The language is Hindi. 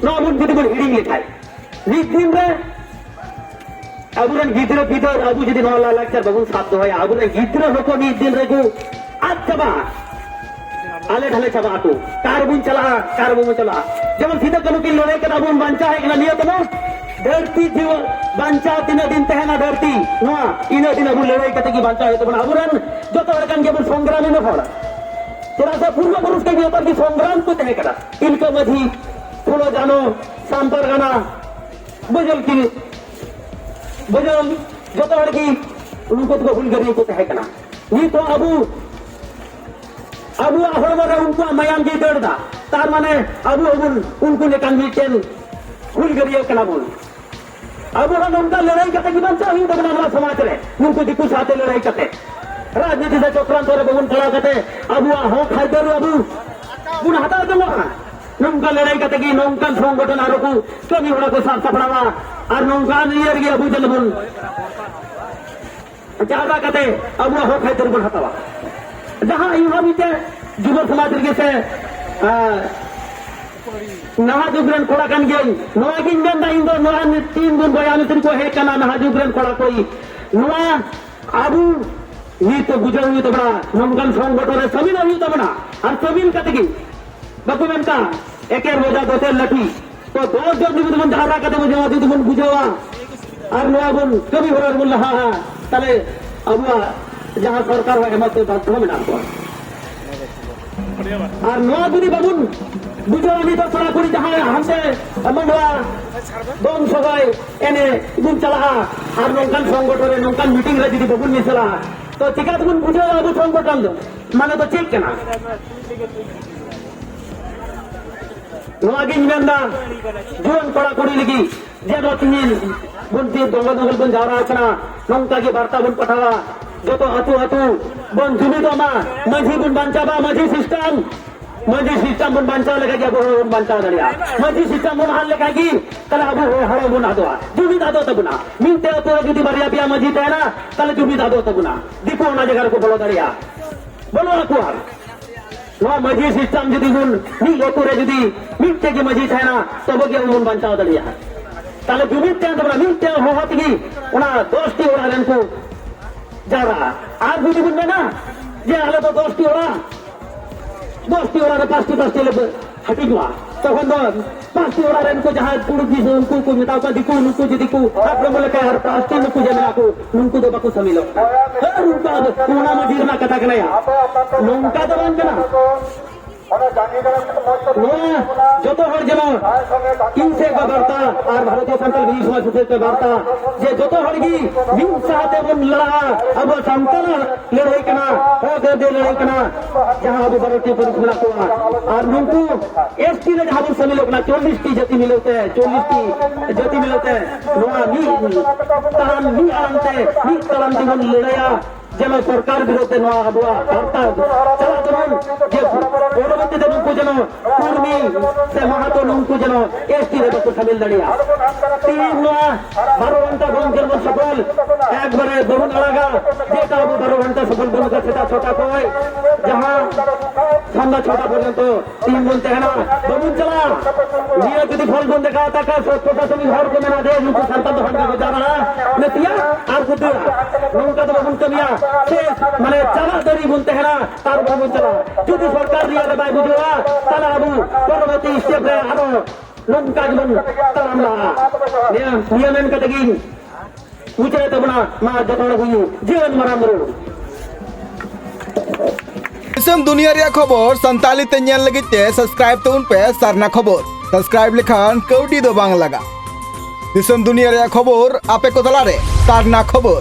नवा बन जुदी बन हिडिंग लेखाय नीत दिन रे अबुरन गिद्र पिदर अबु जुदी नवा लाक्चर बगुन साथ दोय अबुरन गिद्र होको नीत दिन रे को आज चबा आले ढले चबा आटू कारबुन चला जेमन सीधा कनु की लड़ाई के अबुन बांचा है कि लियो तनो धरती जीव बांचा तीन दिन तहना धरती नवा इन दिन अबु लड़ाई कते की बांचा है तो अबुरन जो तो लड़कन जेमन संग्रामी न होड़ा तेरा से पूर्व पुरुष के ऊपर की संग्राम को तय करा इनको मधी फुलो जानो सांपर गाना बुजुर्ग जो तो लड़की उनको तो भूल करने को तय करा नहीं तो अबु आहर मरे उनको मयाम जी दर्द तार माने अबु उनको लेकर मीटेन भूल करिए कना बोल अब उनका लड़ाई करते कि बंचा ही तो समाज रे उनको दिक्कु साथे लड़ाई करते राजनीति से चक्रांत रे बगुन खड़ा करते अबु हो खाइदर अबु गुण हटा दो नौका लड़ाई करते कि नौका संगठन आरो को कमी होड़ा को साथ सपड़ावा और नौका नियर गया अबु जलबुन ज्यादा करते अबु हो खाइदर गुण हटावा जहां यहाँ भी जुबर समाज के से नहा जुगरन कोड़ा कन गई नवा गिन गंदा इंदो नवा तीन दिन बयान तिन को है कना नहा जुगरन कोड़ा कोई नवा आबू ये तो गुजर हुई तो बड़ा नमगन संगठन सभी नहीं तो बड़ा और सभी कतगी बापू बनता एक रोजा दो लठी तो दो जब तुम धारा कते मुझे आदि तुम बुझावा और नवा बन कभी हो रहा बोल रहा है तले अबुआ जहां सरकार है मत बात में ना और नवा दुनी बाबुन बुझानी तो थोड़ा कुड़ी जहां हमसे मंडवा दोन सबाई एने गुन चला और नौकन संगठन नौकन मीटिंग रे जदी बाबुन मिसला तो चिका तुम बुझो अबु संगठन दो माने तो चेक केना नवा गिन मेंदा जुन कोड़ा कुड़ी लगी जे दो तीन बुनती दोंगल बन जा रहा छना नौका की वार्ता बन पठावा जो तो हतु बन जुनी तो मा मझी बन बांचाबा मझी सिस्टम बन बांचा लगा गया बन बांचा दरिया मझी सिस्टम बन हाल लगा की कल अबु हरो बन आदवा जुनी दादो तबुना मिनते तो जुदी बरिया पिया मझी तेना कल जुनी दादो तबुना दीपो ना जगह को बोलो दरिया बोलो अकुआर नो मझी सिस्टम जुदी गुन नी लोको रे जुदी मिनते की मझी तेना तब के बन बांचा दरिया कल जुनी ते तबना मिनते हो हतगी उना दोस्ती ओरा लन को जा रहा आज जुदी गुन ना जे आले तो दोस्ती ओरा पास्टी ले हटी गया तखन दो पास्टी ओरा रे को जहां पुरुष जी से उनको मिटाव का दिकु नुको जी दिकु आप बोले के हर पास्टी नुको जे ना को नुको दो बाकु समिलो हर उनका कोना मजीर ना कथा कनया नुका तो बन गना जो तो हर जनो किनसे का वार्ता और भारतीय संतल भी समाज से वार्ता जे जो तो हरगी बिन चाहते बन लड़ा अब संतल लड़ाई कना हो दे लड़ाई कना जहां अब भारतीय परिसरा को और नुको एसटी ने जहां सभी लोग ना 40 की जति मिलते हैं 40 की जति मिलते हैं नोआ नी तराम जीवन लड़ाया जब सरकार विरोध नवा अबुआ वार्ता चला तुम जे गोरवती दे नुको जनो कुर्मी से महातो नुको जनो एसटी रे बको शामिल दड़िया तीन नवा 12 घंटा बम जन्म सफल एक बारे बहुन लगा जेटा अब 12 घंटा सफल बम का छोटा कोई जहां ठंडा छोटा पर्यंत तीन बोलते हैं ना बम चला निया यदि फल बन देखा था का छोटा सभी घर को मेरा दे नुको संता तो हंगा जा रहा नतिया और कुदरा नुका तो बम कमिया মানে চালা দড়ি বলতে হেনা তার ভাবু চলা যদি সরকার দিয়া দেয় বুঝবা তাহলে আবু পরবর্তী স্টেপে আরো লঙ্কা জীবন তালামলা নিয়মেন কতগি উচে তবনা মা যতন হই জীবন মারামরু दिसम दुनिया रे खबर संताली ते नेल लगित ते सब्सक्राइब तो उन पे सरना खबर सब्सक्राइब लिखान कौडी दो बांग लगा दिसम दुनिया रे खबर आपे को दला रे सरना खबर।